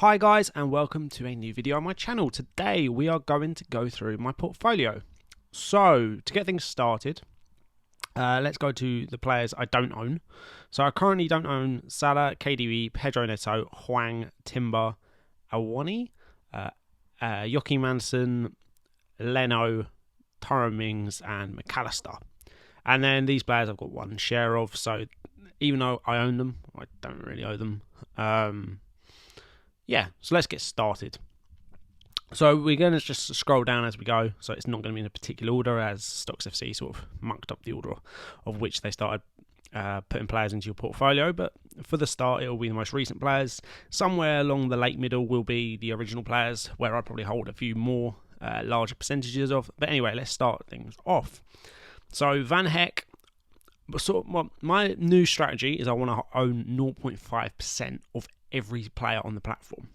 Hi guys, and welcome to a new video on my channel. Today we are going to go through my portfolio. So to get things started, let's go to the players I don't own. So I currently don't own Salah, KDB, Pedro Neto, Hwang, Timber, Awani, Joachim Anderson, Leno, Tyrone Mings, and McAllister. And then these players I've got one share of, so even though I own them, I don't really owe them. Yeah, so let's get started. So we're going to just scroll down as we go, so it's not going to be in a particular order, as StocksFC sort of mucked up the order of which they started putting players into your portfolio. But for the start, it will be the most recent players. Somewhere along the late middle will be the original players, where I probably hold a few more larger percentages of. But anyway, let's start things off. So Van Heck, my new strategy is I want to own 0.5% of every player on the platform.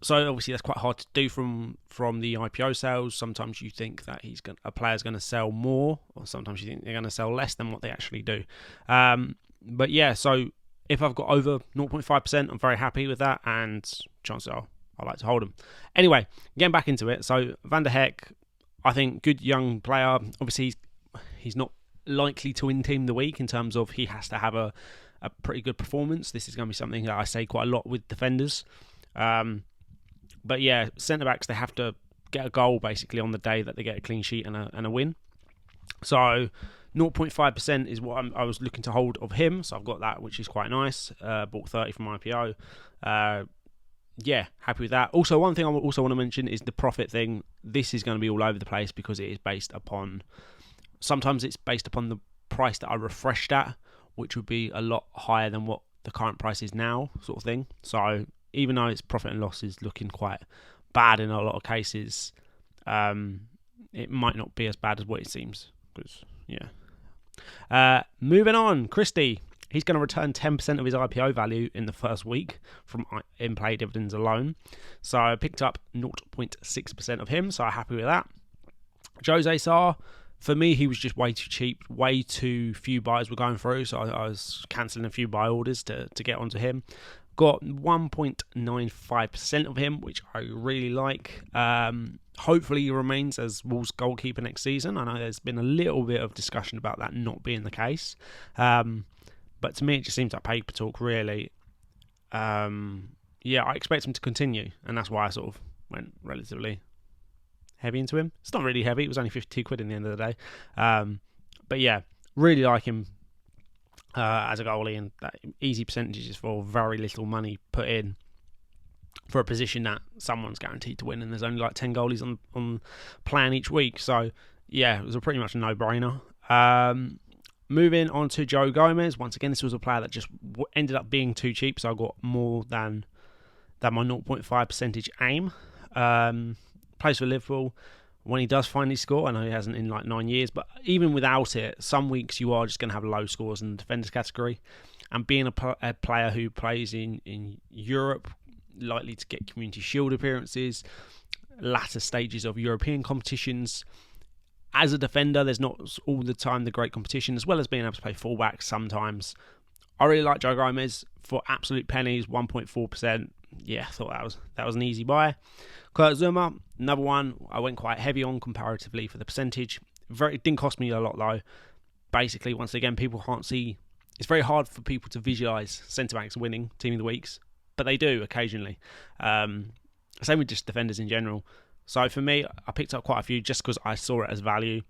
So obviously that's quite hard to do from the IPO sales. Sometimes you think that a player's going to sell more, or sometimes you think they're going to sell less than what they actually do. But yeah, so if I've got over 0.5%, I'm very happy with that, and chances are I like to hold them. Anyway, getting back into it. So Van der Heck, I think good young player. Obviously he's not likely to win Team of the Week in terms of he has to have a pretty good performance. This is going to be something that I say quite a lot with defenders. But yeah, centre-backs, they have to get a goal basically on the day that they get a clean sheet and a win. So 0.5% is what I was looking to hold of him. So I've got that, which is quite nice. Bought 30 from IPO. Yeah, happy with that. Also, one thing I also want to mention is the profit thing. This is going to be all over the place because it is based upon... Sometimes it's based upon the price that I refreshed at, which would be a lot higher than what the current price is now, sort of thing. So even though its profit and loss is looking quite bad in a lot of cases, it might not be as bad as what it seems. Moving on, Christie. He's going to return 10% of his IPO value in the first week from in-play dividends alone. So I picked up 0.6% of him, so I'm happy with that. Jose Sarr. For me, he was just way too cheap. Way too few buys were going through, so I was cancelling a few buy orders to get onto him. Got 1.95% of him, which I really like. Hopefully he remains as Wolves goalkeeper next season. I know there's been a little bit of discussion about that not being the case. But to me, it just seems like paper talk, really. Yeah, I expect him to continue, and that's why I sort of went relatively heavy into him. It's not really heavy. It was only 52 quid in the end of the day. But yeah, really like him as a goalie, and that easy percentages for very little money put in for a position that someone's guaranteed to win, and there's only like 10 goalies on plan each week. So yeah, it was pretty much a no-brainer. Moving on to Joe Gomez. Once again, this was a player that just ended up being too cheap, so I got more than my 0.5 percentage aim. Plays for Liverpool. When he does finally score, I know he hasn't in like 9 years, but even without it, some weeks you are just going to have low scores in the defenders category. And being a player who plays in Europe, likely to get Community Shield appearances, latter stages of European competitions. As a defender, there's not all the time the great competition, as well as being able to play fullback sometimes. I really like Joe Gomez for absolute pennies, 1.4%. Yeah, I thought that was an easy buy. Kurt Zuma, another one I went quite heavy on comparatively for the percentage. It didn't cost me a lot though. Basically, once again, people can't see. It's very hard for people to visualise centre-backs winning Team of the Weeks, but they do occasionally. Same with just defenders in general. So for me, I picked up quite a few just because I saw it as value.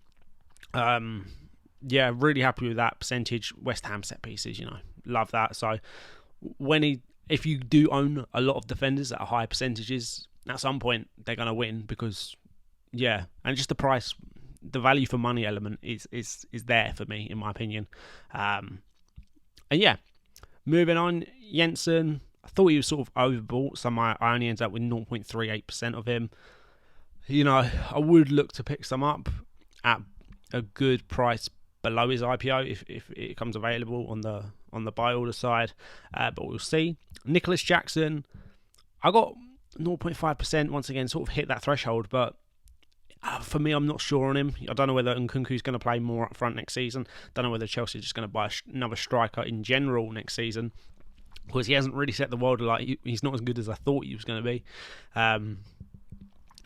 Yeah, really happy with that percentage. West Ham set pieces, love that. So if you do own a lot of defenders at higher percentages, at some point they're going to win because, yeah, and just the price, the value for money element is there for me, in my opinion. And yeah, moving on, Jensen, I thought he was sort of overbought, so I only ended up with 0.38% of him. I would look to pick some up at a good price below his IPO if it comes available on the buy order side, but we'll see. Nicholas Jackson, I got 0.5%, once again, sort of hit that threshold, but for me, I'm not sure on him. I don't know whether Nkunku's going to play more up front next season. Don't know whether Chelsea are just going to buy another striker in general next season. because he hasn't really set the world alight. He's not as good as I thought he was going to be.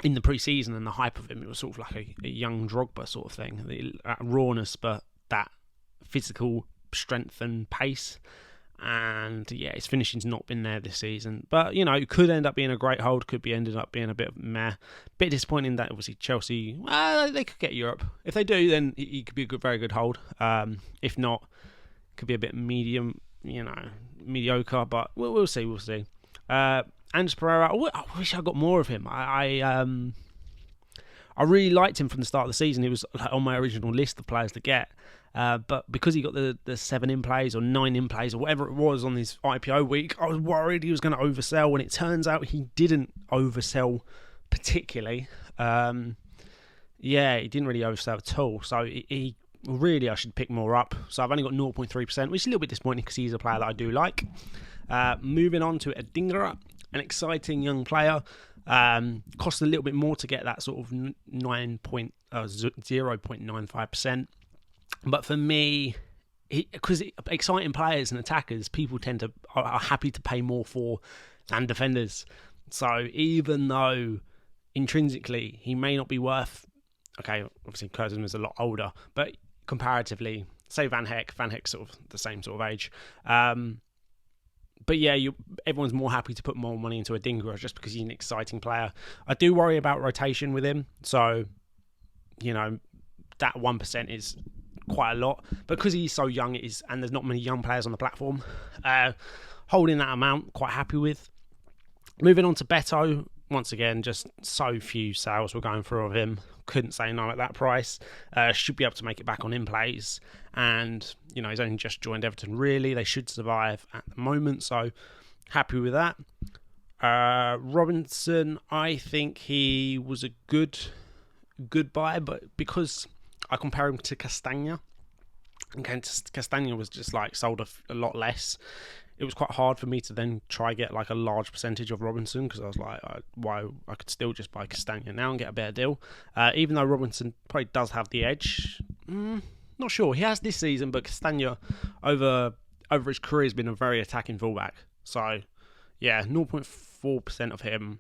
In the pre-season and the hype of him, it was sort of like a young Drogba sort of thing. That rawness, but that physical strength and pace. And yeah, his finishing's not been there this season. But, it could end up being a great hold, could be ended up being a bit of meh. Bit disappointing that obviously Chelsea, they could get Europe. If they do, then he could be a very good hold. If not, could be a bit mediocre, but we'll see. Andres Pereira, I wish I got more of him. I really liked him from the start of the season. He was on my original list of players to get. But because he got the 7 in plays or 9 in plays or whatever it was on his IPO week, I was worried he was going to oversell. And it turns out he didn't oversell particularly. He didn't really oversell at all. So he really, I should pick more up. So I've only got 0.3%, which is a little bit disappointing because he's a player that I do like. Moving on to Adingra, an exciting young player. Cost a little bit more to get that sort of 0.95%. But for me, because exciting players and attackers, people are happy to pay more for than defenders. So even though intrinsically he may not be worth, obviously Curzon is a lot older, but comparatively, say Van Heck's sort of the same sort of age. But yeah, everyone's more happy to put more money into Adingra just because he's an exciting player. I do worry about rotation with him, so that 1% is quite a lot. But because he's so young, and there's not many young players on the platform, holding that amount, quite happy with. Moving on to Beto, once again, just so few sales were going through of him. Couldn't say no at that price. Should be able to make it back on in plays. And, he's only just joined Everton, really. They should survive at the moment, so happy with that. Robinson, I think he was a good buy, but because I compare him to Castagna, and Castagna was just sold a lot less. It was quite hard for me to then try get a large percentage of Robinson because I was like, why I could still just buy Castagna now and get a better deal. Even though Robinson probably does have the edge, not sure. He has this season, but Castagna over his career has been a very attacking fullback. So yeah, 0.4% of him.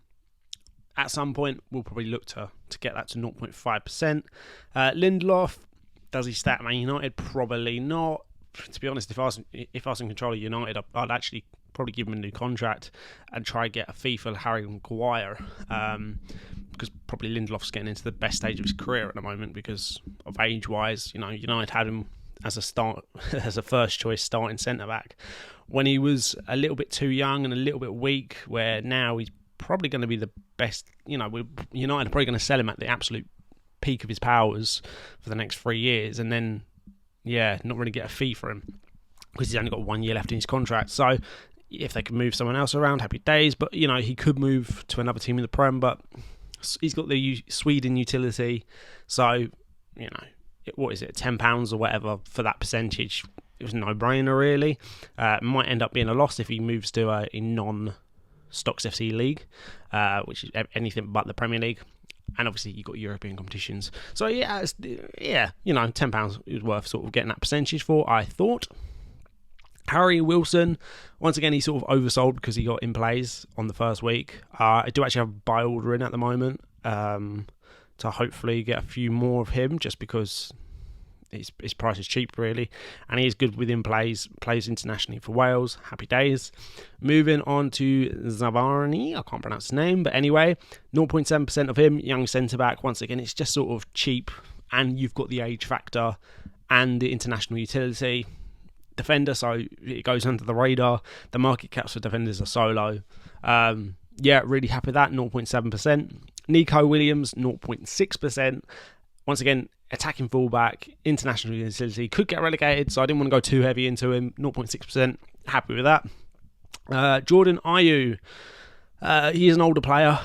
At some point, we'll probably look to get that to 0.5%. Lindelof, does he stay at Man United? Probably not. To be honest, if I was in control of United, I'd actually probably give him a new contract and try and get a fee for Harry Maguire, because probably Lindelof's getting into the best stage of his career at the moment because of age-wise. United had him as a first choice starting centre back when he was a little bit too young and a little bit weak. Where now he's probably going to be the best. United are probably going to sell him at the absolute peak of his powers for the next 3 years, and then not really get a fee for him because he's only got 1 year left in his contract. So if they can move someone else around, happy days. But he could move to another team in the Prem, but he's got the Sweden utility. So what is it, £10 or whatever for that percentage? It was a no-brainer, really. Might end up being a loss if he moves to a non-StocksFC league, which is anything but the Premier League. And obviously you've got European competitions. So £10 is worth sort of getting that percentage for, I thought. Harry Wilson, once again, he's sort of oversold because he got in plays on the first week. I do actually have a buy order in at the moment to hopefully get a few more of him just because his price is cheap, really. And he is good within plays internationally for Wales. Happy days. Moving on to Zavarni. I can't pronounce his name, but anyway, 0.7% of him, young centre-back. Once again, it's just sort of cheap, and you've got the age factor and the international utility. Defender, so it goes under the radar. The market caps for defenders are so low. Really happy with that, 0.7%. Nico Williams, 0.6%. Once again, attacking fullback, international utility, could get relegated, so I didn't want to go too heavy into him. 0.6%, happy with that. Jordan Ayew, he is an older player.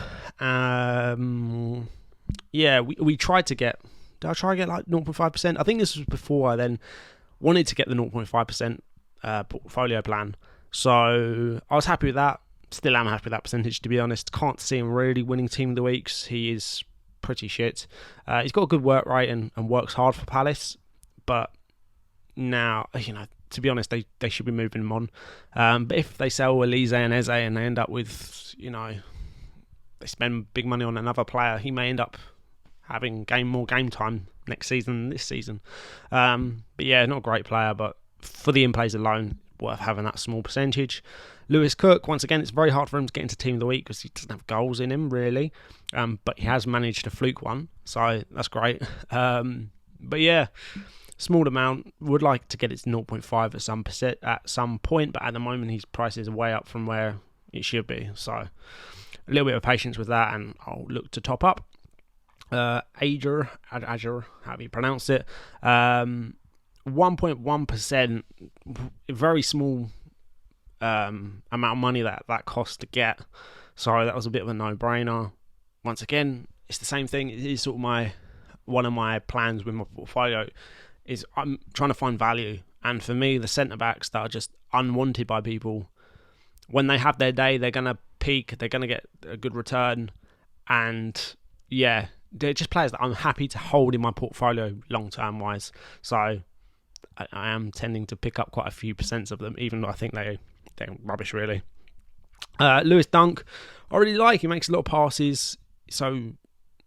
We tried to get, did I try to get 0.5%? I think this was before I then wanted to get the 0.5% portfolio plan. So I was happy with that. Still am happy with that percentage, to be honest. Can't see him really winning Team of the Weeks. He is pretty shit. He's got a good work rate and works hard for Palace. But now, to be honest, they should be moving him on. But if they sell Elise and Eze and they end up with, they spend big money on another player, he may end up having more game time next season than this season. But yeah, not a great player, but for the in-plays alone, worth having that small percentage. Lewis Cook, once again, it's very hard for him to get into Team of the Week because he doesn't have goals in him, really. But he has managed to fluke one, so that's great. But yeah, small amount. Would like to get it to 0.5 at some point, but at the moment his prices are way up from where it should be. So a little bit of patience with that, and I'll look to top up. Azure, however you pronounce it, 1.1%, very small amount of money that costs to get. So that was a bit of a no-brainer. Once again, it's the same thing. It is sort of one of my plans with my portfolio is I'm trying to find value. And for me, the centre-backs that are just unwanted by people, when they have their day, they're going to peak, they're going to get a good return. And yeah, they're just players that I'm happy to hold in my portfolio long-term wise. So I am tending to pick up quite a few percents of them, even though I think they're rubbish, really. Lewis Dunk, I really like. He makes a lot of passes, so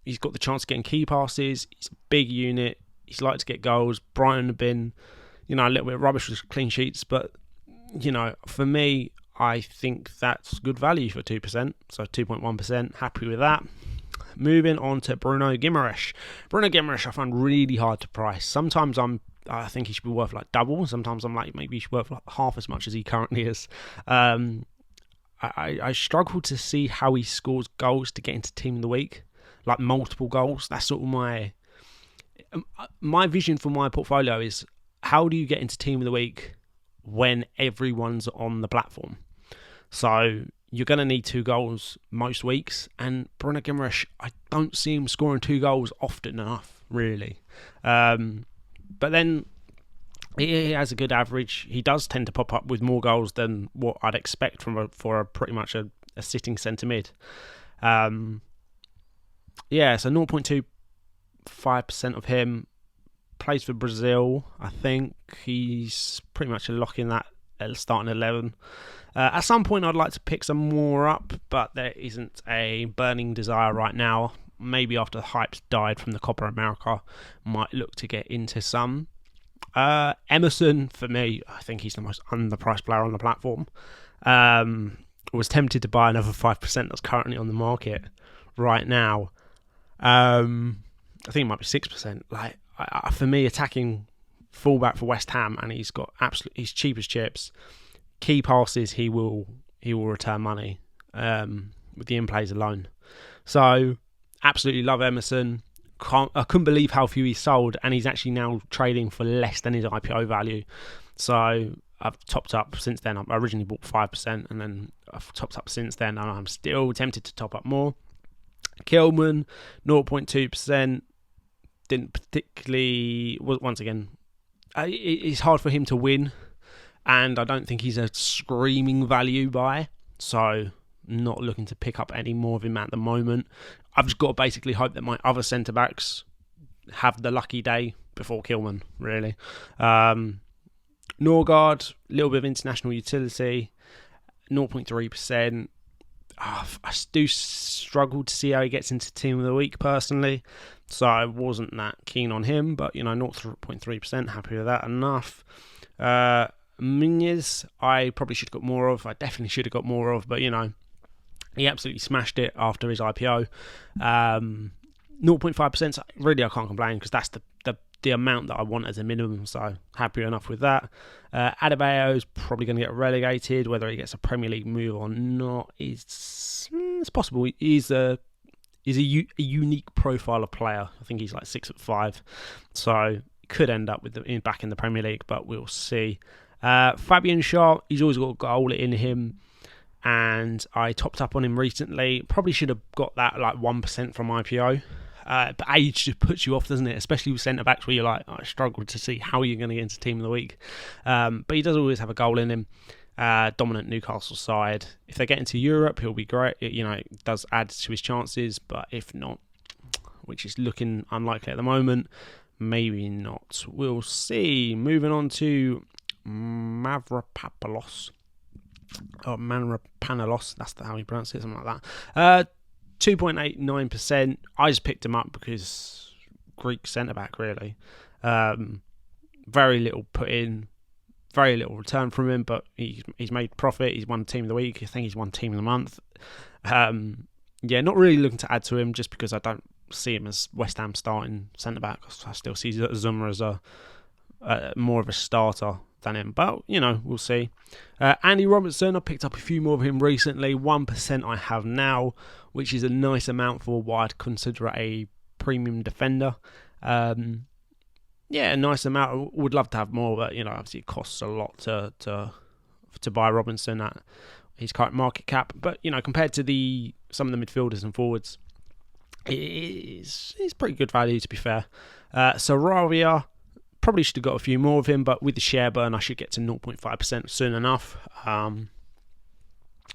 he's got the chance of getting key passes. He's a big unit. He's like to get goals. Brighton have been, a little bit rubbish with clean sheets, but for me, I think that's good value for 2%. So 2.1%, happy with that. Moving on to Bruno Guimaraes. Bruno Guimaraes I find really hard to price. Sometimes I think he should be worth like double. Sometimes I'm like, maybe he should be worth like half as much as he currently is. I struggle to see how he scores goals to get into Team of the Week, like multiple goals. That's sort of my vision for my portfolio is, how do you get into Team of the Week when everyone's on the platform? So you're going to need 2 goals most weeks, and Bruno Guimaraes, I don't see him scoring 2 goals often enough, really. But then he has a good average. He does tend to pop up with more goals than what I'd expect for pretty much a sitting centre mid. So 0.25% of him. Plays for Brazil. I think he's pretty much a lock in that starting 11. At some point, I'd like to pick some more up, but there isn't a burning desire right now. Maybe after the hype's died from the Copa America, might look to get into some. Emerson, for me, I think he's the most underpriced player on the platform. Was tempted to buy another 5% that's currently on the market right now. I think it might be 6%. Like, for me, attacking fullback for West Ham, and he's cheap as chips. Key passes, he will return money with the in-plays alone. So absolutely love Emerson. I couldn't believe how few he sold, and he's actually now trading for less than his IPO value. So I've topped up since then. I originally bought 5%, and then I've topped up since then, and I'm still tempted to top up more. Kilman, 0.2%. Didn't particularly... Once again, it's hard for him to win, and I don't think he's a screaming value buy, so not looking to pick up any more of him at the moment. I've just got to basically hope that my other centre-backs have the lucky day before Kilman, really. Norgard, a little bit of international utility, 0.3%. I do struggle to see how he gets into Team of the Week, personally, so I wasn't that keen on him, but, 0.3%, happy with that enough. Muniz, I probably should have got more of. I definitely should have got more of, but, he absolutely smashed it after his IPO. 0.5%, really I can't complain, because that's the amount that I want as a minimum, so happy enough with that. Adebayo's probably going to get relegated. Whether he gets a Premier League move or not it's possible. He's a unique profile of player. I think he's like 6'5", so could end up back in the Premier League, but we'll see. Fabian Schär, he's always got a goal in him, and I topped up on him recently. Probably should have got that like 1% from IPO. But age just puts you off, doesn't it? Especially with centre-backs where you're like, I struggle to see how you're going to get into Team of the Week. But he does always have a goal in him. Dominant Newcastle side. If they get into Europe, he'll be great. It does add to his chances, but if not, which is looking unlikely at the moment, maybe not. We'll see. Moving on to Mavropoulos. Or Manropanalos, that's how you pronounce it, something like that. 2.89%. I just picked him up because Greek centre-back, really. Very little put in, very little return from him, but he's made profit. He's won Team of the Week. I think he's won Team of the Month. Not really looking to add to him just because I don't see him as West Ham starting centre-back. I still see Zuma as more of a starter than him, but we'll see. Andy Robertson, I picked up a few more of him recently. 1% I have now, which is a nice amount for what I'd consider a premium defender. A nice amount. Would love to have more, but obviously it costs a lot to buy Robinson at his current market cap. But compared to some of the midfielders and forwards, it's pretty good value, to be fair. Sarabia, probably should have got a few more of him, but with the share burn, I should get to 0.5% soon enough.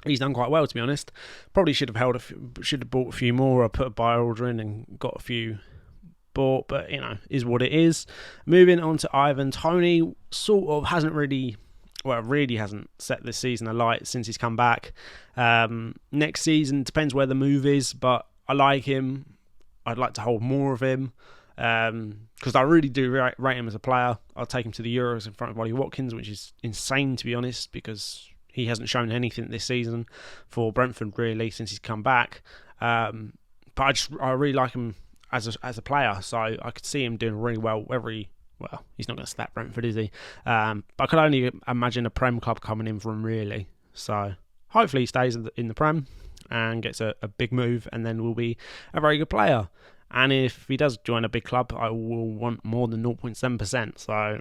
He's done quite well, to be honest. Probably should have bought a few more. I put a buy order in and got a few bought, but is what it is. Moving on to Ivan Toney, sort of really hasn't set this season alight since he's come back. Next season depends where the move is, but I like him. I'd like to hold more of him. Because I really do rate him as a player. I'll take him to the Euros in front of Ollie Watkins, which is insane, to be honest, because he hasn't shown anything this season for Brentford, really, since he's come back. But I really like him as a player, so I could see him doing really well. He's not going to slap Brentford, is he? But I could only imagine a Prem club coming in for him, really. So hopefully he stays in the Prem and gets a big move, and then will be a very good player. And if he does join a big club, I will want more than 0.7%. So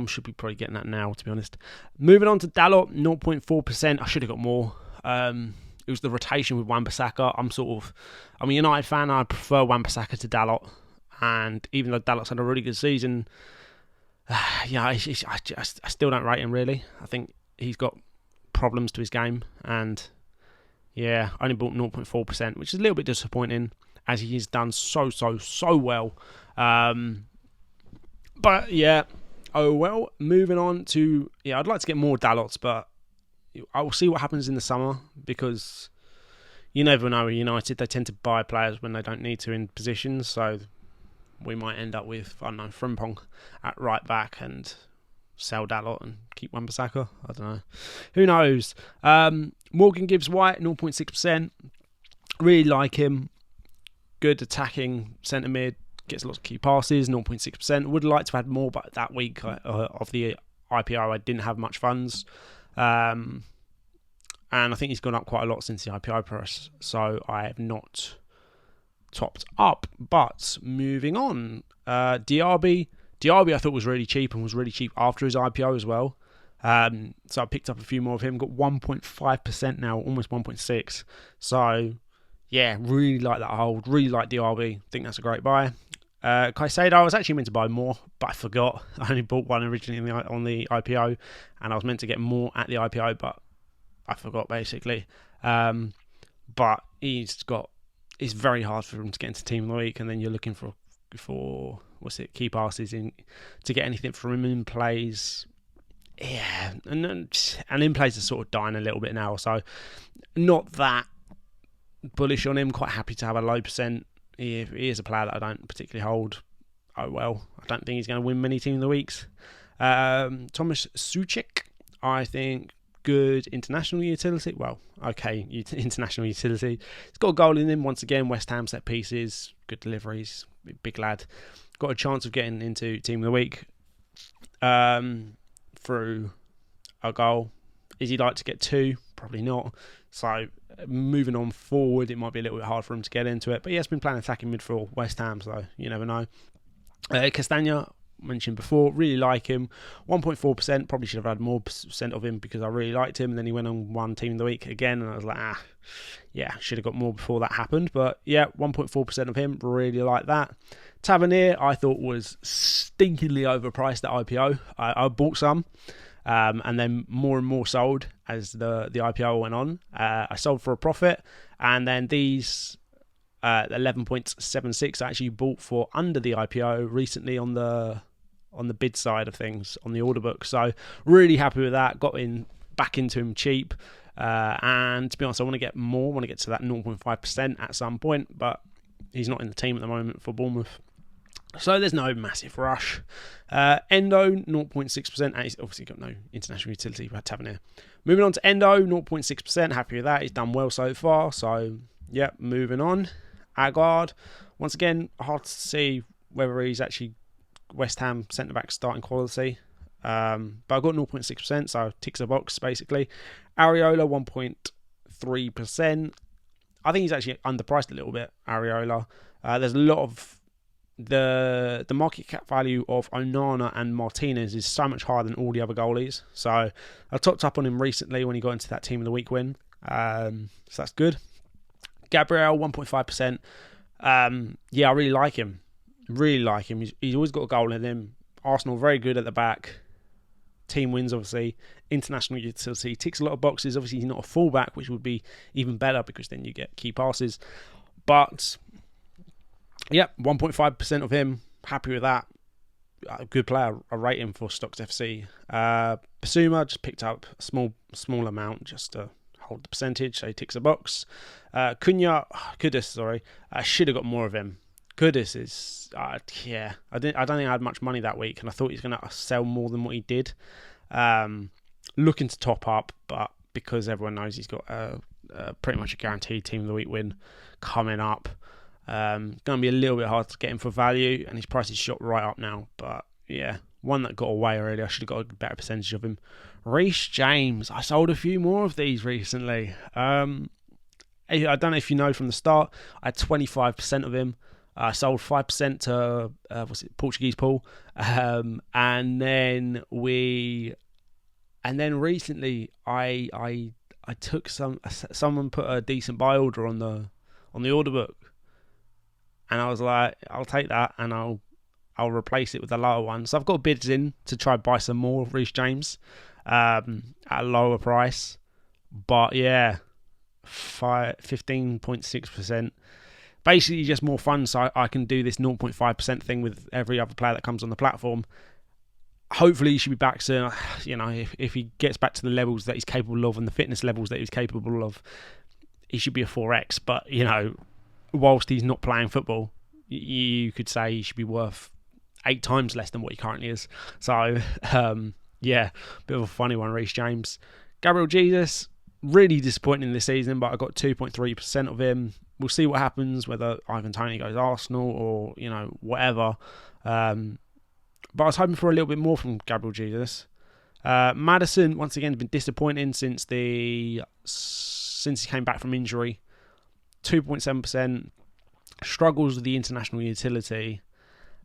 should be probably getting that now, to be honest. Moving on to Dalot, 0.4%. I should have got more. It was the rotation with Wan-Bissaka. I'm a United fan. I prefer Wan-Bissaka to Dalot. And even though Dalot's had a really good season, I still don't rate him, really. I think he's got problems to his game. And I only bought 0.4%, which is a little bit disappointing, as he has done so well. Moving on to... I'd like to get more Dalots, but I will see what happens in the summer, because you never know with United. They tend to buy players when they don't need to in positions, so we might end up with, Frimpong at right back and sell Dalot and keep Wan-Bissaka. I don't know. Who knows? Morgan Gibbs-White, 0.6%. Really like him. Good attacking centre mid, gets lots of key passes, 0.6%. Would like to have had more, but that week of the IPO, I didn't have much funds. And I think he's gone up quite a lot since the IPO price, so I have not topped up. But moving on, Diaby I thought was really cheap, and was really cheap after his IPO as well. So I picked up a few more of him, got 1.5% now, almost 1.6%. So... really like that hold. Really like Diaby. Think that's a great buy. Caicedo, I was actually meant to buy more, but I forgot. I only bought one originally on the IPO, and I was meant to get more at the IPO, but I forgot, basically. But it's very hard for him to get into Team of the Week, and then you're looking for key passes to get anything from him in plays. Yeah, and in plays are sort of dying a little bit now, so not that bullish on him. Quite happy to have a low percent. He is a player that I don't particularly hold. Oh well, I don't think he's going to win many Team of the Weeks. Thomas Suchek, I think good international utility. Well, okay, international utility. He's got a goal in him once again. West Ham set pieces, good deliveries, big lad. Got a chance of getting into Team of the Week through a goal. Is he like to get two? Probably not. So moving on forward, it might be a little bit hard for him to get into it. But he has been playing attacking mid for West Ham, so you never know. Castagna, mentioned before, really like him. 1.4%, probably should have had more percent of him because I really liked him. And then he went on one Team of the Week again, and I was like, should have got more before that happened. But 1.4% of him, really like that. Tavernier, I thought was stinkingly overpriced at IPO. I bought some. And then more and more sold as the IPO went on. I sold for a profit, and then these 11.76 I actually bought for under the IPO recently on the on the bid side of things on the order book. So really happy with that. Got back into him cheap. And to be honest, I want to get more. I want to get to that 0.5% at some point, but he's not in the team at the moment for Bournemouth. So there's no massive rush. Endo, 0.6%. And he's obviously got no international utility. We had Tavernier. Moving on to Endo, 0.6%. Happy with that. He's done well so far. So, yeah, moving on. Agard, once again, hard to see whether he's actually West Ham centre-back starting quality. But I've got 0.6%, so ticks a box, basically. Areola, 1.3%. I think he's actually underpriced a little bit, Areola. There's a lot of... The market cap value of Onana and Martinez is so much higher than all the other goalies. So I topped up on him recently when he got into that Team of the Week win. So that's good. Gabriel, 1.5%. Yeah, I really like him. Really like him. He's always got a goal in him. Arsenal very good at the back. Team wins, obviously. International utility. Ticks a lot of boxes. Obviously, he's not a fullback, which would be even better because then you get key passes. But... yep, 1.5% of him. Happy with that. A good player. I rate him for Stocks FC. Basuma just picked up a small amount just to hold the percentage, so he ticks a box. Kudus, I should have got more of him. Kudus is, I don't think I had much money that week, and I thought he was going to sell more than what he did. Looking to top up, but because everyone knows he's got pretty much a guaranteed Team of the Week win coming up, going to be a little bit hard to get him for value, and his price is shot right up now. But yeah, one that got away already. I should have got a better percentage of him. Reece James. I sold a few more of these recently. I don't know if you know from the start, I had 25% of him. I sold 5% to Portuguese Paul, and then recently I took someone put a decent buy order on the order book. And I was like, I'll take that and I'll replace it with a lower one. So I've got bids in to try buy some more Reece James at a lower price. But yeah, 15.6%. Basically just more fun, so I can do this 0.5% thing with every other player that comes on the platform. Hopefully he should be back soon. You know, if he gets back to the levels that he's capable of and the fitness levels that he's capable of, he should be a 4x. But, you know, whilst he's not playing football, you could say he should be worth 8 times less than what he currently is. So, yeah, bit of a funny one, Reece James. Gabriel Jesus, really disappointing this season, but I got 2.3% of him. We'll see what happens, whether Ivan Toney goes Arsenal or, you know, whatever. But I was hoping for a little bit more from Gabriel Jesus. Maddison, once again, has been disappointing since he came back from injury. 2.7%. Struggles with the international utility.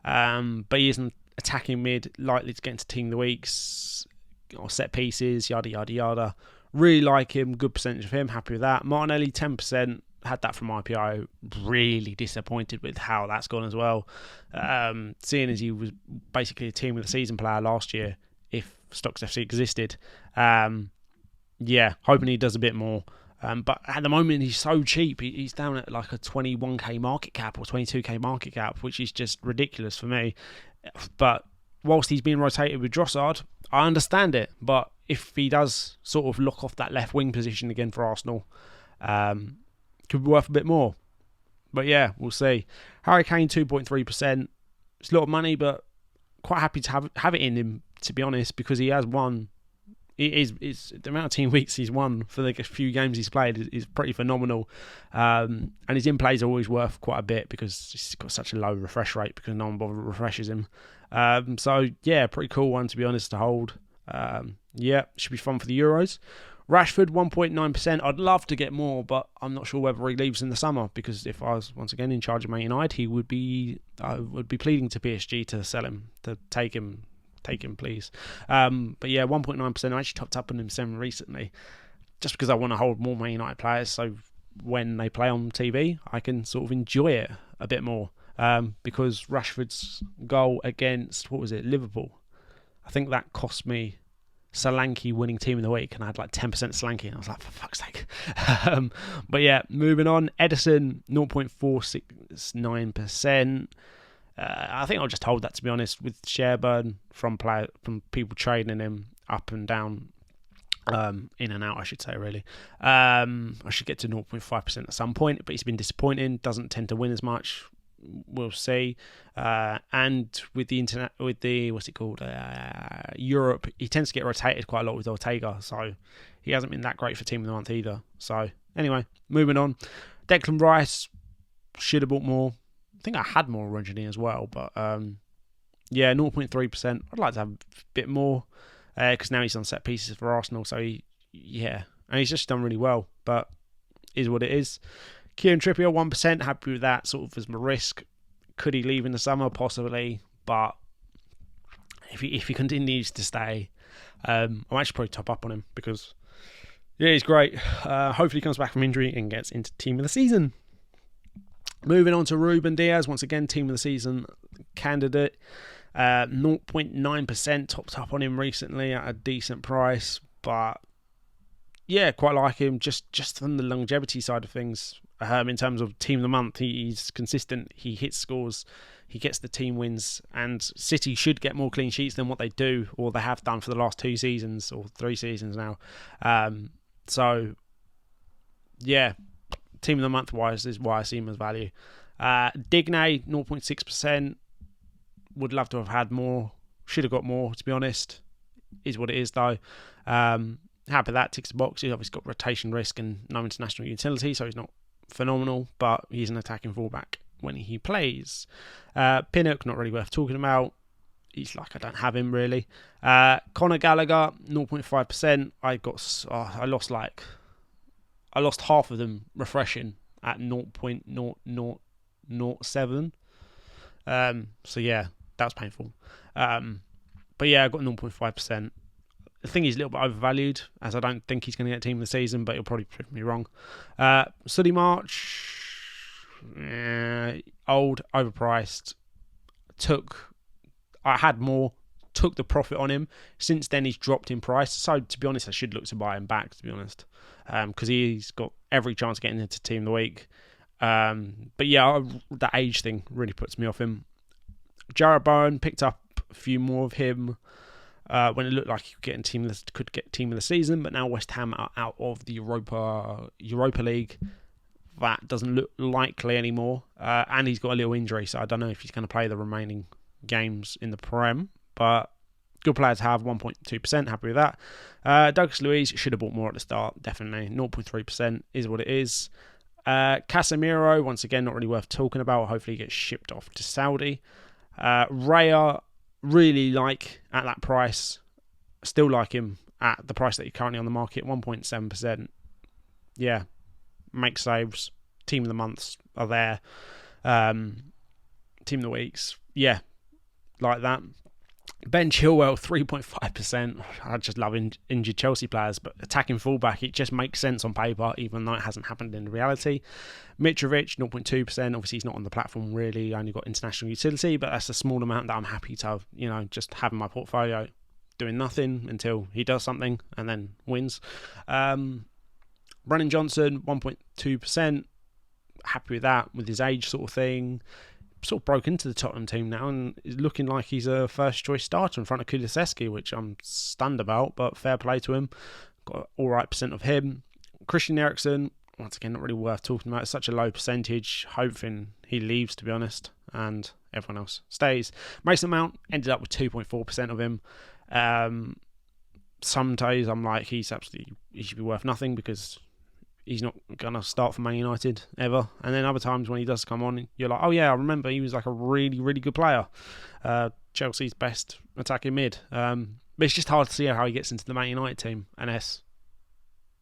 But he isn't attacking mid, likely to get into Team of the Weeks or set pieces, yada, yada, yada. Really like him. Good percentage of him. Happy with that. Martinelli, 10%. Had that from IPO. Really disappointed with how that's gone as well. Seeing as he was basically a Team of the Season player last year, if Stocks FC existed. Yeah, hoping he does a bit more. But at the moment, he's so cheap. He's down at like a 21k market cap or 22k market cap, which is just ridiculous for me. But whilst he's being rotated with Drossard, I understand it. But if he does sort of lock off that left wing position again for Arsenal, could be worth a bit more. But yeah, we'll see. Harry Kane, 2.3%. It's a lot of money, but quite happy to have it in him, to be honest, because he has won. It's the amount of team weeks he's won for the few games he's played is pretty phenomenal. And his in-plays are always worth quite a bit because he's got such a low refresh rate because no one bothers refreshes him. So yeah, pretty cool one, to be honest, to hold. Yeah, should be fun for the Euros. Rashford, 1.9%. I'd love to get more, but I'm not sure whether he leaves in the summer, because if I was once again in charge of Man United, I would be pleading to PSG to sell him, to take him, please. But yeah, 1.9%. I actually topped up on him 7 recently, just because I want to hold more Man United players, so when they play on TV, I can sort of enjoy it a bit more. Because Rashford's goal against, Liverpool, I think that cost me Solanke winning Team of the Week, and I had like 10% Solanke, and I was like, for fuck's sake. But yeah, moving on. Edison, 0.469%. I think I'll just hold that, to be honest, with share burn from people trading him up and down, in and out, I should say, really. I should get to 0.5% at some point, but he's been disappointing, doesn't tend to win as much. We'll see. And with the what's it called, Europe, he tends to get rotated quite a lot with Ortega, so he hasn't been that great for Team of the Month either. So anyway, moving on. Declan Rice, should have bought more. I think I had more originally as well, but 0.3%. I'd like to have a bit more, because now he's on set pieces for Arsenal, so and he's just done really well, but is what it is. Kieran Trippier, 1%, happy with that, sort of as my risk. Could he leave in the summer? Possibly, but if he continues to stay, I'll actually probably top up on him, because he's great. Hopefully he comes back from injury and gets into Team of the Season. Moving on to Ruben Diaz, once again, Team of the Season candidate. 0.9% topped up on him recently at a decent price, but quite like him, just from the longevity side of things. In terms of Team of the Month, he's consistent, he hits scores, he gets the team wins, and City should get more clean sheets than what they do, or they have done for the last 2 seasons, or 3 seasons now. Team of the Month wise is why I see him as value. Digne, 0.6%. Would love to have had more. Should have got more, to be honest. Is what it is, though. Happy that ticks the box. He's obviously got rotation risk and no international utility, so he's not phenomenal, but he's an attacking fullback when he plays. Pinnock, not really worth talking about. He's I don't have him really. Conor Gallagher, 0.5%. I lost half of them refreshing at 0.0007. That was painful. I got 0.5%. I think he's a little bit overvalued, as I don't think he's going to get Team of the Season, but he'll probably prove me wrong. Sully March, old, overpriced. I had more, took the profit on him. Since then, he's dropped in price. So, to be honest, I should look to buy him back, to be honest, because he's got every chance of getting into Team of the Week. The age thing really puts me off him. Jarrett Bowen, picked up a few more of him when it looked like he could get Team of the Season, but now West Ham are out of the Europa League. That doesn't look likely anymore, and he's got a little injury, so I don't know if he's going to play the remaining games in the Prem, but good player to have. 1.2%, happy with that. Douglas Luiz should have bought more at the start, definitely. 0.3% is what it is. Casemiro, once again, not really worth talking about. Hopefully he gets shipped off to Saudi. Raya, really like at that price. Still like him at the price that he's currently on the market, 1.7%. Yeah, make saves. Team of the Months are there. Team of the Weeks, like that. Ben Chilwell, 3.5%. I just love injured Chelsea players, but attacking fullback, it just makes sense on paper, even though it hasn't happened in reality. Mitrovic, 0.2%. Obviously, he's not on the platform really, only got international utility, but that's a small amount that I'm happy to have, just have in my portfolio, doing nothing until he does something and then wins. Brennan Johnson, 1.2%. Happy with that, with his age sort of thing. Sort of broke into the Tottenham team now and is looking like he's a first choice starter in front of Kulusevski, which I'm stunned about, but fair play to him. Got all right % of him. Christian Eriksen, once again, not really worth talking about. It's such a low percentage, hoping he leaves, to be honest, and everyone else stays. Mason Mount ended up with 2.4% of him. Some days I'm like, he should be worth nothing because he's not going to start for Man United ever. And then other times when he does come on, you're like, oh yeah, I remember he was like a really, really good player. Chelsea's best attacking mid. But it's just hard to see how he gets into the Man United team unless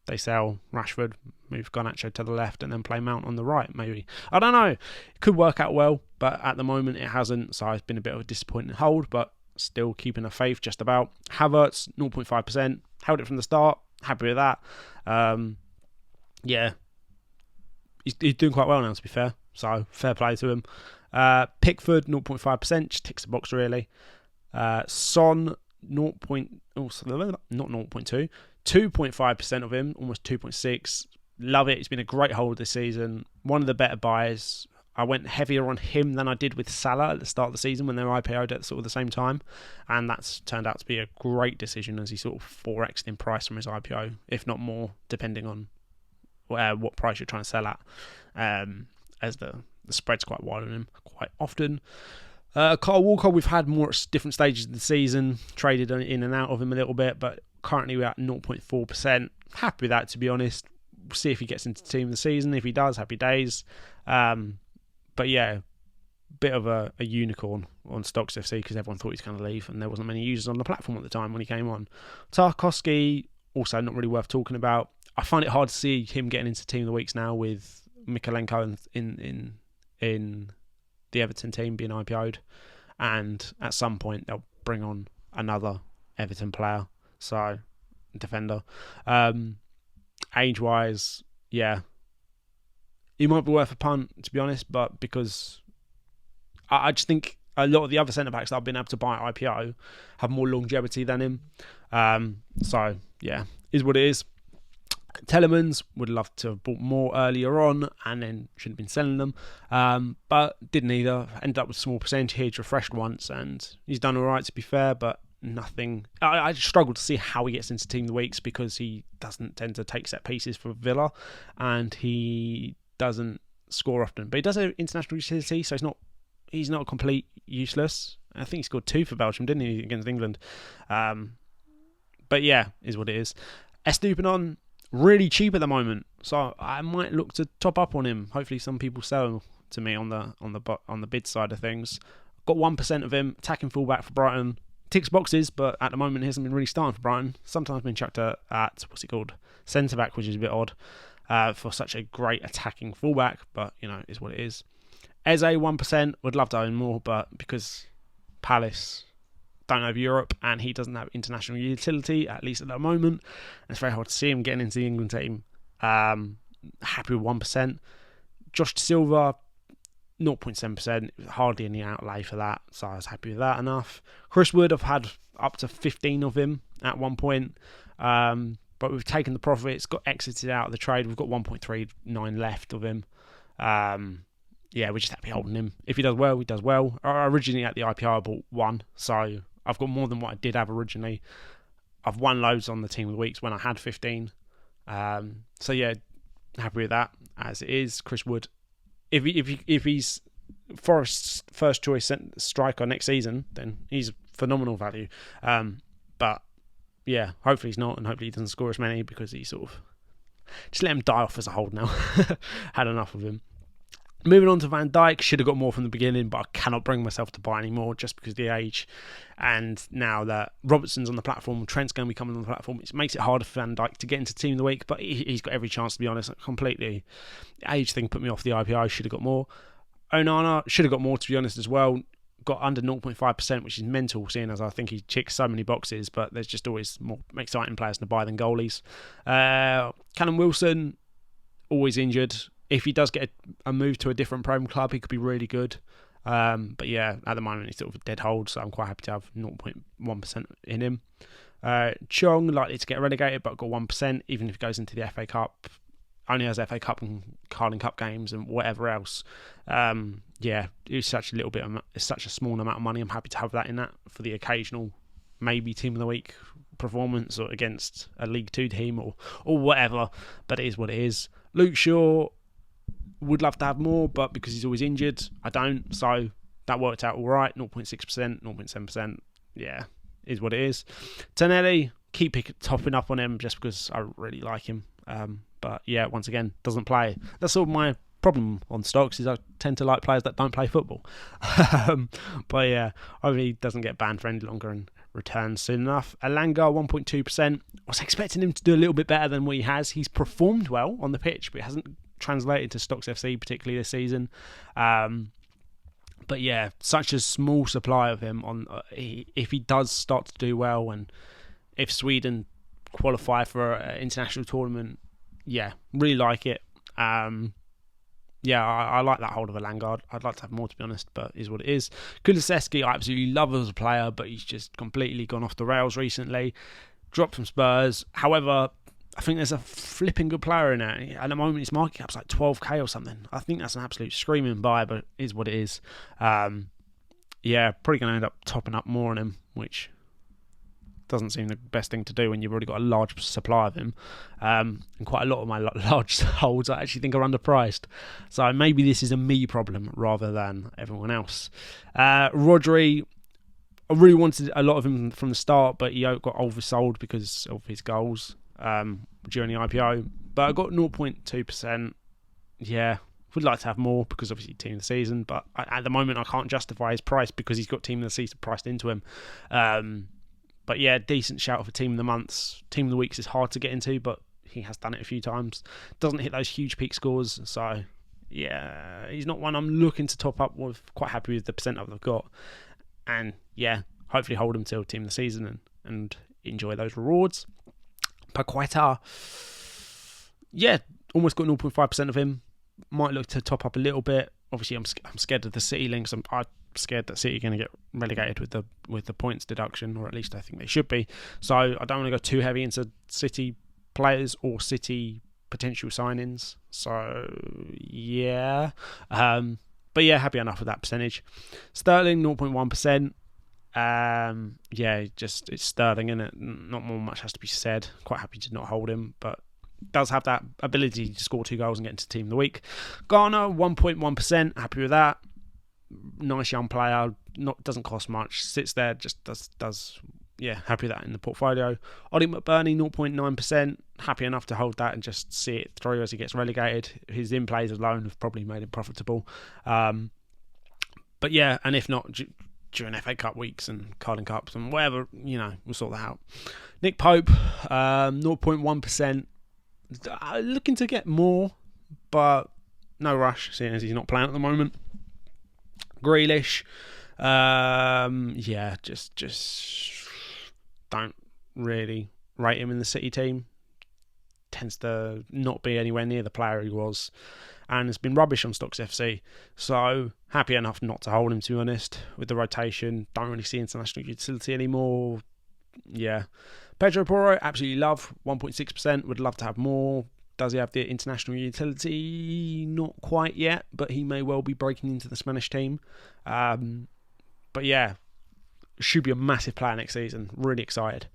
they sell Rashford, move Garnacho to the left and then play Mount on the right, maybe. I don't know. It could work out well, but at the moment it hasn't. So it's been a bit of a disappointing hold, but still keeping a faith just about. Havertz, 0.5%. Held it from the start. Happy with that. He's doing quite well now, to be fair. So, fair play to him. Pickford, 0.5%. Just ticks the box, really. Son, 2.5% of him. Almost 2.6. Love it. It's been a great hold this season. One of the better buys. I went heavier on him than I did with Salah at the start of the season when they were IPO'd at sort of the same time, and that's turned out to be a great decision as he sort of 4x'd in price from his IPO, if not more, depending on what price you're trying to sell at, as the spread's quite wide on him quite often. Kyle Walker, we've had more at different stages of the season, traded in and out of him a little bit, but currently we're at 0.4%. Happy with that, to be honest. We'll see if he gets into the team of the season. If he does, happy days. But yeah, bit of a unicorn on StocksFC because everyone thought he was going to leave and there wasn't many users on the platform at the time when he came on. Tarkowski, also not really worth talking about. I find it hard to see him getting into team of the weeks now with Mikalenko in the Everton team being IPO'd, and at some point they'll bring on another Everton player, so defender. Age-wise, yeah, he might be worth a punt, to be honest, but because I just think a lot of the other centre-backs that I've been able to buy at IPO have more longevity than him. So, yeah, is what it is. Telemans would love to have bought more earlier on and then shouldn't have been selling them, but didn't either. Ended up with a small percentage, refreshed once, and he's done all right, to be fair, but nothing. I struggle to see how he gets into team of the weeks because he doesn't tend to take set pieces for Villa and he doesn't score often, but he does have international utility, so he's not complete useless. I think he scored 2 for Belgium, didn't he, against England? But yeah, is what it is. Estupiñán, really cheap at the moment, so I might look to top up on him. Hopefully some people sell to me on the bid side of things. Got 1% of him, attacking fullback for Brighton. Ticks boxes, but at the moment he hasn't been really starting for Brighton. Sometimes been chucked at centre back, which is a bit odd for such a great attacking fullback, but is what it is. Eze 1%, would love to own more, but because Palace don't have Europe and he doesn't have international utility, at least at the moment, it's very hard to see him getting into the England team. Happy with 1%. Josh Silva, 0.7%, hardly any outlay for that, so I was happy with that enough. Chris Wood, I've had up to 15 of him at one point, but we've taken the profits, got exited out of the trade. We've got 1.39 left of him. Yeah, we're just happy holding him. If he does well, he does well. Originally at the IPO I bought 1, so I've got more than what I did have originally. I've won loads on the team of the weeks when I had 15. So yeah, happy with that as it is. Chris Wood, if he's Forest's first choice striker next season, then he's phenomenal value. But yeah, hopefully he's not, and hopefully he doesn't score as many because he sort of just let him die off as a hold now. Had enough of him. Moving on to Van Dijk, should have got more from the beginning, but I cannot bring myself to buy any more just because of the age. And now that Robertson's on the platform, Trent's going to be coming on the platform, it makes it harder for Van Dijk to get into team of the week, but he's got every chance, to be honest. Completely. The age thing put me off the IPO, should have got more. Onana should have got more, to be honest, as well. Got under 0.5%, which is mental, seeing as I think he ticks so many boxes, but there's just always more exciting players to buy than goalies. Callum Wilson, always injured. If he does get a move to a different Prem club, he could be really good. But yeah, at the moment he's sort of a dead hold, so I'm quite happy to have 0.1% in him. Chong, likely to get relegated, but got 1%, even if he goes into the FA Cup. Only has FA Cup and Carling Cup games and whatever else. Yeah, it's such a small amount of money. I'm happy to have that in that for the occasional maybe team of the week performance or against a League 2 team or whatever. But it is what it is. Luke Shaw, would love to have more, but because he's always injured, I don't. So that worked out all right. 0.6%, 0.7%. Yeah, is what it is. Tonelli, keep topping up on him just because I really like him. But yeah, once again, doesn't play. That's sort of my problem on stocks, is I tend to like players that don't play football. But yeah, hopefully he doesn't get banned for any longer and returns soon enough. Alanga, 1.2%. I was expecting him to do a little bit better than what he has. He's performed well on the pitch, but it hasn't translated to StocksFC particularly this season. But yeah, such a small supply of him. If he does start to do well, and if Sweden qualify for an international tournament, yeah, really like it. Yeah, I like that hold of Alanga. I'd like to have more, to be honest, but it is what it is. Kulusevski, I absolutely love as a player, but he's just completely gone off the rails recently. Dropped from Spurs. However, I think there's a flipping good player in there. At the moment, his market cap's like 12k or something. I think that's an absolute screaming buy, but it is what it is. Yeah, probably going to end up topping up more on him, which doesn't seem the best thing to do when you've already got a large supply of him. And quite a lot of my large holds I actually think are underpriced. So maybe this is a me problem rather than everyone else. Rodri, I really wanted a lot of him from the start, but he got oversold because of his goals during the IPO. But I got 0.2%. Yeah, would like to have more because obviously team of the season, but at the moment I can't justify his price because he's got team of the season priced into him. But yeah, decent shout for team of the months. Team of the weeks is hard to get into, but he has done it a few times. Doesn't hit those huge peak scores, so yeah, he's not one I'm looking to top up with. Quite happy with the percent I've got, and yeah, hopefully hold him till team of the season and enjoy those rewards. Paqueta, yeah, almost got 0.5% of him. Might look to top up a little bit. Obviously, I'm scared of the City links. I'm scared that City are going to get relegated with the points deduction, or at least I think they should be. So I don't want to go too heavy into City players or City potential signings. So yeah, but yeah, happy enough with that percentage. Sterling 0.1%. Yeah, just it's Sterling, isn't it? Not much has to be said. Quite happy to not hold him, but does have that ability to score 2 goals and get into team of the week. Garner 1.1%. Happy with that. Nice young player. Doesn't cost much. Sits there. Just does. Yeah, happy with that in the portfolio. Ollie McBurney 0.9%. Happy enough to hold that and just see it through as he gets relegated. His in plays alone have probably made him profitable. But yeah, and if not, during FA Cup weeks and Carling Cups and whatever, we'll sort that out. Nick Pope 0.1%. Looking to get more, but no rush, seeing as he's not playing at the moment. Grealish, yeah, just don't really rate him in the City team. Tends to not be anywhere near the player he was, and has been rubbish on StocksFC. So happy enough not to hold him, to be honest. With the rotation, don't really see international utility anymore. Yeah. Pedro Porro, absolutely love, 1.6%. Would love to have more. Does he have the international utility? Not quite yet, but he may well be breaking into the Spanish team. But yeah, should be a massive player next season. Really excited.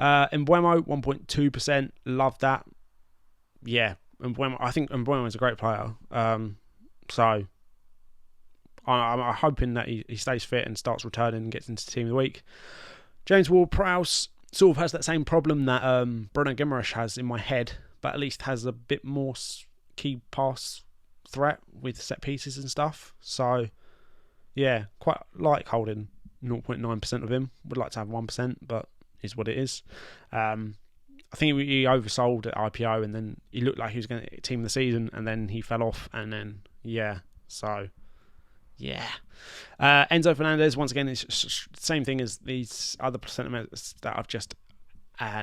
Mbeumo, 1.2%. Love that. Yeah, I think Mbeumo is a great player. So I'm hoping that he stays fit and starts returning and gets into team of the week. James Ward-Prowse sort of has that same problem that Bruno Guimaraes has in my head, but at least has a bit more key pass threat with set pieces and stuff. So yeah, quite like holding 0.9% of him. Would like to have 1%, but is what it is. I think he oversold at IPO, and then he looked like he was going to team the season, and then he fell off, and then yeah, so yeah. Enzo Fernandez, once again, it's the same thing as these other sentiments that I've just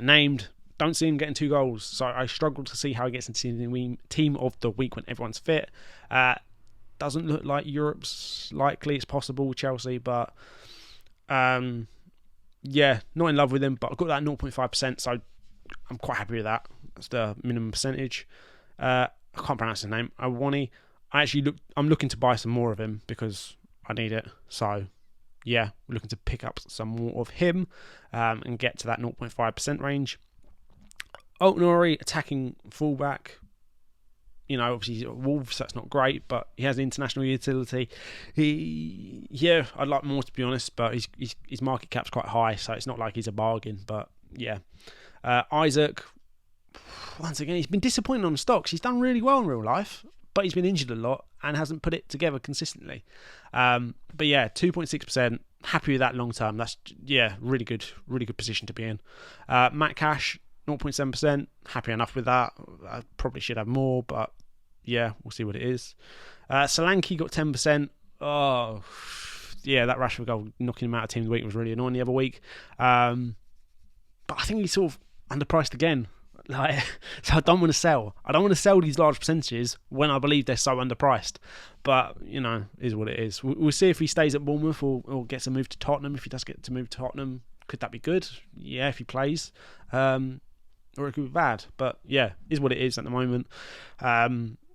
named. Don't see him getting 2 goals, so I struggle to see how he gets into the team of the week when everyone's fit. Doesn't look like Europe's likely. It's possible with Chelsea, but yeah, not in love with him, but I've got that 0.5%, so I'm quite happy with that. That's the minimum percentage. I can't pronounce his name. I'm looking to buy some more of him because I need it. So yeah, we're looking to pick up some more of him and get to that 0.5% range. Otonori, attacking fullback. Obviously he's at Wolves, so that's not great, but he has international utility. I'd like more, to be honest, but his market cap's quite high, so it's not like he's a bargain. But yeah, Isaac, once again, he's been disappointing on stocks. He's done really well in real life, but he's been injured a lot and hasn't put it together consistently. But yeah, 2.6%. Happy with that long term. That's really good position to be in. Matt Cash, 0.7%. Happy enough with that. I probably should have more, but yeah, we'll see what it is. Solanke got 10%. Oh, yeah, that Rashford goal knocking him out of team of the week was really annoying the other week. But I think he's sort of underpriced again. So I don't want to sell. I don't want to sell these large percentages when I believe they're so underpriced. But, is what it is. We'll see if he stays at Bournemouth or gets a move to Tottenham. If he does get to move to Tottenham, could that be good? Yeah, if he plays. or it could be bad. But yeah, is what it is at the moment.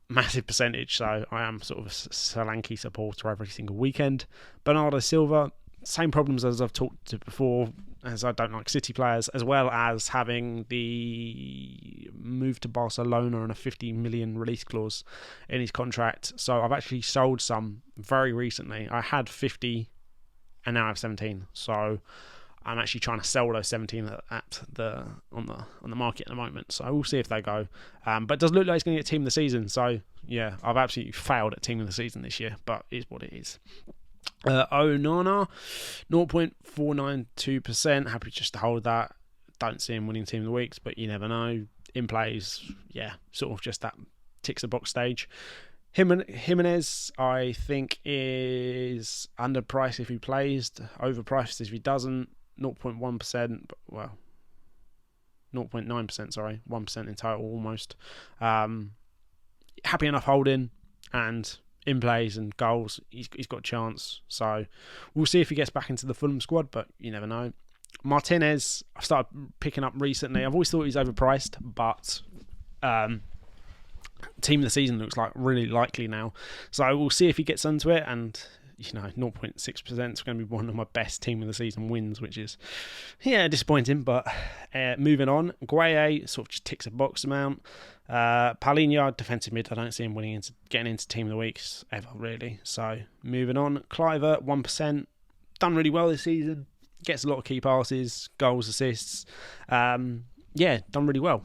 Massive percentage, so I am sort of a Solanke supporter every single weekend. Bernardo Silva, same problems as I've talked to before, as I don't like City players, as well as having the move to Barcelona and a 50 million release clause in his contract. So I've actually sold some very recently. I had 50 and now I have 17. So I'm actually trying to sell those 17 on the market at the moment. So we'll see if they go. But it does look like it's going to get team of the season. So yeah, I've absolutely failed at team of the season this year, but it is what it is. Onana, 0.492%. Happy just to hold that. Don't see him winning team of the weeks, but you never know. In plays, yeah, sort of just that ticks the box stage. Jimenez, I think, is underpriced if he plays, overpriced if he doesn't. 0.1%, well, 0.9%, sorry, 1% in total almost. Happy enough holding, and in plays and goals, he's got a chance. So we'll see if he gets back into the Fulham squad, but you never know. Martinez, I've started picking up recently. I've always thought he's overpriced, but team of the season looks like really likely now. So we'll see if he gets into it, and 0.6% is going to be one of my best team of the season wins, which is, disappointing. But moving on, Gueye sort of just ticks a box amount. Paulinho, defensive mid, I don't see him getting into team of the weeks ever, really. So moving on, Cliver, 1%, done really well this season. Gets a lot of key passes, goals, assists. Done really well.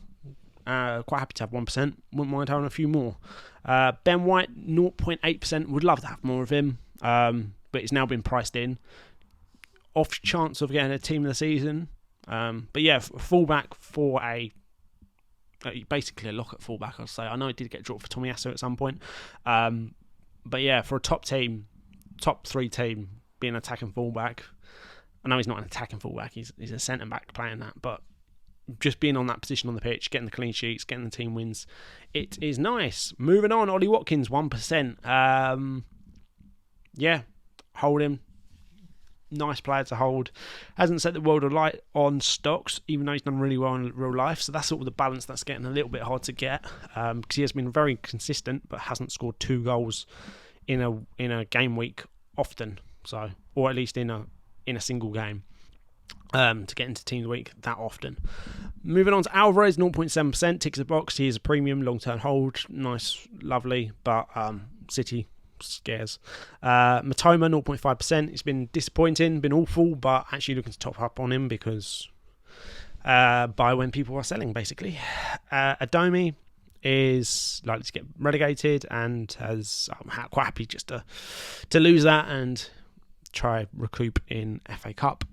Quite happy to have 1%. Wouldn't mind having a few more. Ben White, 0.8%. Would love to have more of him. But it's now been priced in. Off chance of getting a team of the season. But yeah, fullback for basically a lock at fullback, I'd say. I know it did get dropped for Tomiyasu at some point. But yeah, for a top 3 team, being an attacking fullback. I know he's not an attacking fullback, he's a centre back playing that, but just being on that position on the pitch, getting the clean sheets, getting the team wins, it is nice. Moving on, Ollie Watkins, 1%. Hold him. Nice player to hold. Hasn't set the world alight on stocks, even though he's done really well in real life. So that's sort of the balance that's getting a little bit hard to get, because he has been very consistent, but hasn't scored 2 goals in a game week often. So, or at least in a single game. To get into team of the week that often. Moving on to Alvarez, 0.7%, ticks the box. He is a premium long-term hold, nice, lovely, but City scares. Matoma, 0.5%. It's been disappointing, been awful, but actually looking to top up on him because buy when people are selling, basically. Adomi is likely to get relegated, and I'm quite happy just to lose that and try recoup in FA Cup.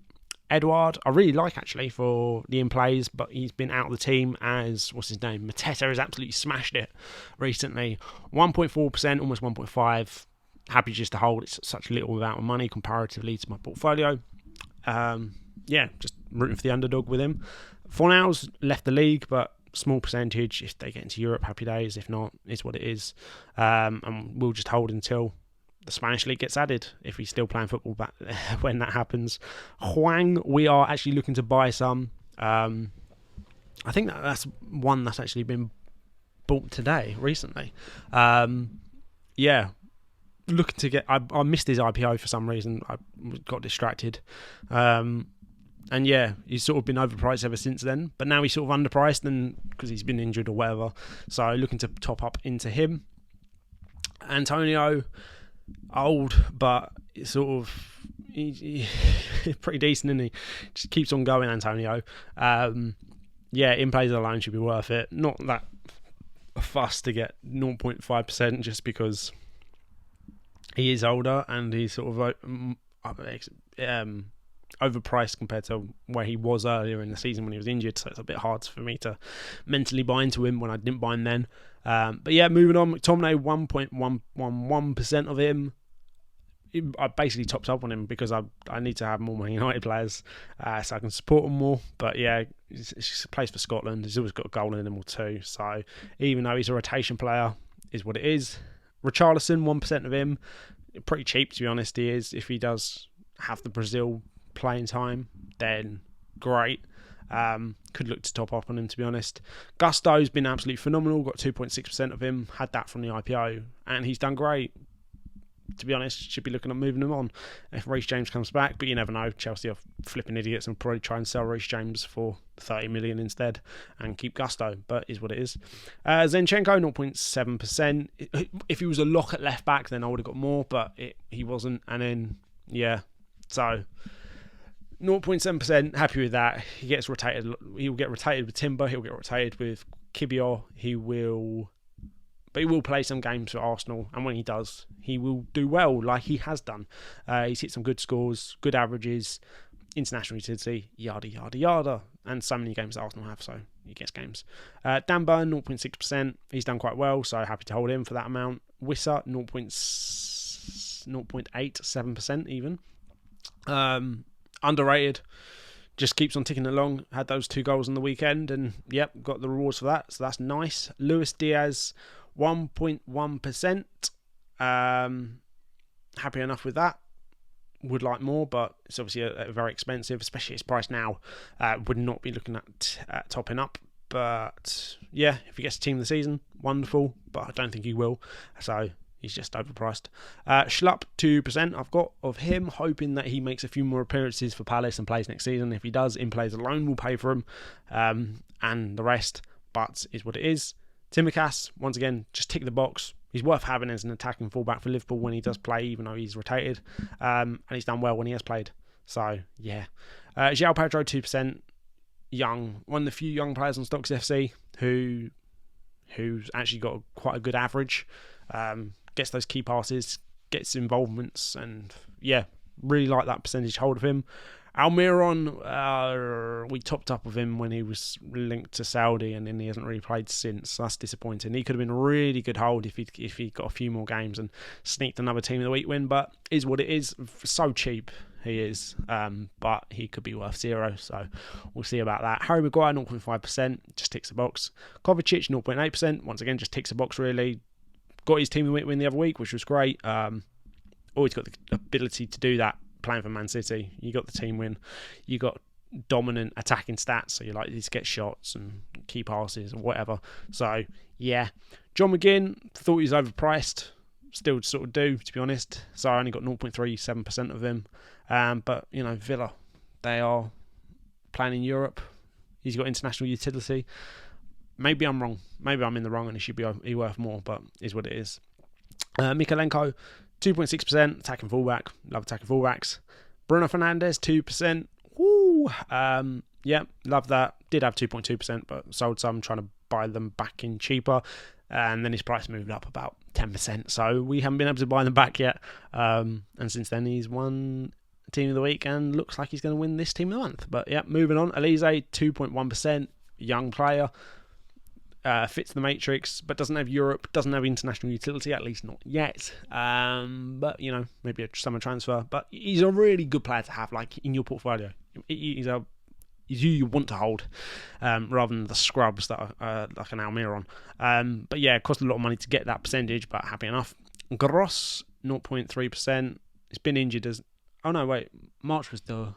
Edouard, I really like actually for the in-plays, but he's been out of the team as, Mateta has absolutely smashed it recently. 1.4%, almost 1.5%. Happy just to hold. It's such a little amount of money comparatively to my portfolio. Just rooting for the underdog with him. Fornals left the league, but small percentage. If they get into Europe, happy days. If not, it's what it is. And we'll just hold until the Spanish league gets added, if he's still playing football back when that happens. Huang, we are actually looking to buy some. I think that's one that's actually been bought today, recently. Looking to get... I missed his IPO for some reason. I got distracted. He's sort of been overpriced ever since then. But now he's sort of underpriced because he's been injured or whatever. So looking to top up into him. Antonio... old, but it's sort of he's pretty decent, isn't he? Just keeps on going, Antonio. In plays alone should be worth it. Not that fussed to get 0.5% just because he is older and he's sort of overpriced compared to where he was earlier in the season when he was injured, so it's a bit hard for me to mentally buy into him when I didn't buy him then. Moving on, McTominay, 1.111% of him. I basically topped up on him because I need to have more Man United players so I can support them more. But yeah, he plays for Scotland. He's always got a goal in him or two. So even though he's a rotation player, is what it is. Richarlison, 1% of him. Pretty cheap, to be honest, he is. If he does have the Brazil playing time, then great. Could look to top up on him, to be honest. Gusto's been absolutely phenomenal. Got 2.6% of him. Had that from the IPO, and he's done great. To be honest, should be looking at moving him on if Reece James comes back, but you never know. Chelsea are flipping idiots and probably try and sell Reece James for 30 million instead and keep Gusto, but is what it is. Zinchenko 0.7%. If he was a lock at left back, then I would have got more, but he wasn't. And then so 0.7%. Happy with that. He gets rotated. He will get rotated with Timber. He'll get rotated with Kibior. He will play some games for Arsenal, and when he does, he will do well, like he has done. He's hit some good scores, good averages, international utility, yada, yada, yada, and so many games that Arsenal have, so he gets games. Dan Burn, 0.6%. He's done quite well, so happy to hold him for that amount. Wissa, 0.87% even. Underrated. Just keeps on ticking along. Had those 2 goals on the weekend, and got the rewards for that, so that's nice. Luis Diaz, 1.1%. Happy enough with that. Would like more, but it's obviously a very expensive, especially its price now. Would not be looking at topping up. But yeah, if he gets a team of the season, wonderful. But I don't think he will. So he's just overpriced. Schlupp, 2% I've got of him, hoping that he makes a few more appearances for Palace and plays next season. If he does, in plays alone will pay for him. And the rest, but is what it is. Tsimikas, once again, just tick the box. He's worth having as an attacking fullback for Liverpool when he does play, even though he's rotated. And he's done well when he has played. So, yeah. João Pedro, 2%. Young. One of the few young players on StocksFC who's actually got quite a good average. Gets those key passes, gets involvements, and really like that percentage hold of him. Almiron, we topped up with him when he was linked to Saudi, and then he hasn't really played since. So that's disappointing. He could have been a really good hold if he got a few more games and sneaked another team of the week win, but is what it is. So cheap he is, but he could be worth 0, so we'll see about that. Harry Maguire, 0.5%, just ticks the box. Kovacic, 0.8%, once again, just ticks the box really. Got his team of the week win the other week, which was great. Always got the ability to do that playing for Man City. You got the team win, you got dominant attacking stats, so you're likely to get shots and key passes or whatever. So yeah, John McGinn, thought he was overpriced, still sort of do, to be honest. So I only got 0.37% of him, but Villa, they are playing in Europe. He's got international utility. Maybe I'm wrong, maybe I'm in the wrong and he should be worth more, but is what it is. Mikalenko, 2.6%, attacking fullback. Love attacking fullbacks. Bruno Fernandes, 2%. Woo! Love that. Did have 2.2%, but sold some, trying to buy them back in cheaper. And then his price moved up about 10%. So we haven't been able to buy them back yet. And since then, he's won team of the week and looks like he's going to win this team of the month. But moving on. Elise, 2.1%. Young player. Fits the matrix, but doesn't have Europe, doesn't have international utility, at least not yet. But maybe a summer transfer. But he's a really good player to have, like in your portfolio. He's who you want to hold, rather than the scrubs that are like an Almiron. But it cost a lot of money to get that percentage, but happy enough. Gross, 0.3%. It's been injured as. Oh no, wait. March isn't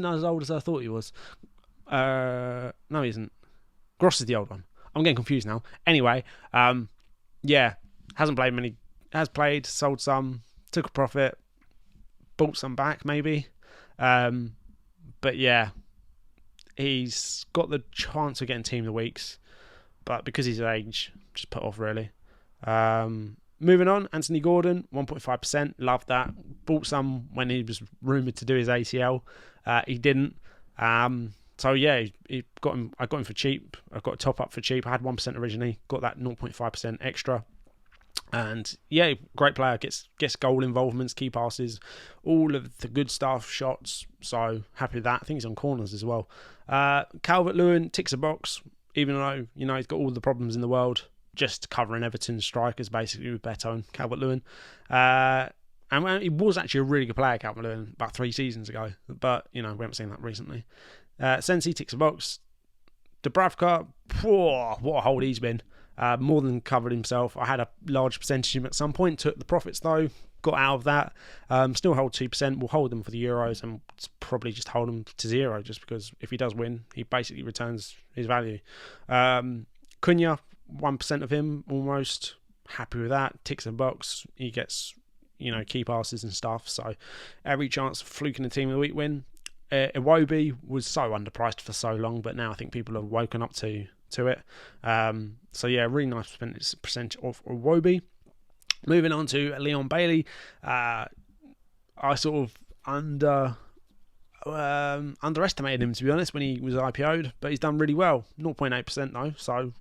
as old as I thought he was. No, he isn't. Gross is the old one. I'm getting confused now. Anyway, hasn't played many. Has played, sold some, took a profit, bought some back maybe. But he's got the chance of getting team of the weeks, but because he's age, just put off really. Moving on, Anthony Gordon, 1.5%. Love that. Bought some when he was rumoured to do his ACL. He didn't. So he got him. I got him for cheap. I got a top up for cheap. I had 1% originally. Got that 0.5% extra. And great player. Gets goal involvements, key passes, all of the good stuff, shots. So happy with that. I think he's on corners as well. Calvert-Lewin ticks a box, even though he's got all the problems in the world. Just covering Everton's strikers basically with Beto and Calvert-Lewin. And he was actually a really good player, Calvert-Lewin, about 3 seasons ago. But we haven't seen that recently. Sensi ticks a box. Dubravka, what a hold he's been. More than covered himself. I had a large percentage of him at some point, took the profits though, got out of that. Still hold 2%. We'll hold them for the Euros and probably just hold them to 0, just because if he does win, he basically returns his value. Cunha, 1% of him almost. Happy with that. Ticks the box. He gets, key passes and stuff. So every chance of fluking the team of the week win. Iwobi was so underpriced for so long, but now I think people have woken up to it. So yeah, really nice percentage of Iwobi. Moving on to Leon Bailey. I sort of underestimated him, to be honest, when he was IPO'd, but he's done really well. 0.8% though, so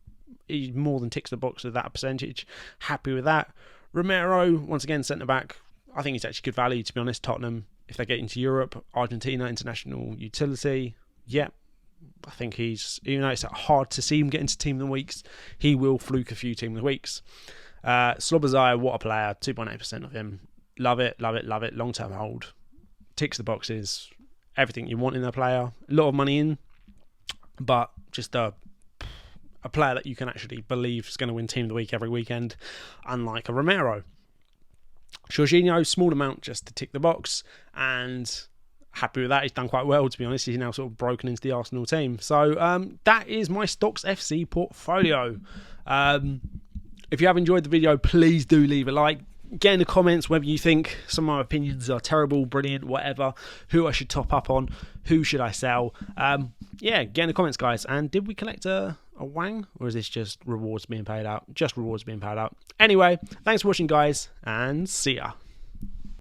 he more than ticks the box with that percentage. Happy with that. Romero, once again, centre back. I think he's actually good value, to be honest. Tottenham, if they get into Europe, Argentina, international utility. Yeah, I think he's, even though it's hard to see him get into team of the weeks, he will fluke a few team of the weeks. Slobozai, what a player. 2.8% of him. Love it, love it, love it. Long-term hold. Ticks the boxes. Everything you want in a player. A lot of money in, but just a player that you can actually believe is going to win team of the week every weekend, unlike a Romero. Jorginho, small amount just to tick the box, and happy with that. He's done quite well, to be honest. He's now sort of broken into the Arsenal team. So that is my Stocks FC portfolio. If you have enjoyed the video, please do leave a like. Get in the comments whether you think some of my opinions are terrible, brilliant, whatever, who I should top up on, who should I sell. Yeah, get in the comments, guys. And did we collect a Wang, or is this just rewards being paid out? Just rewards being paid out. Anyway, thanks for watching, guys, and see ya.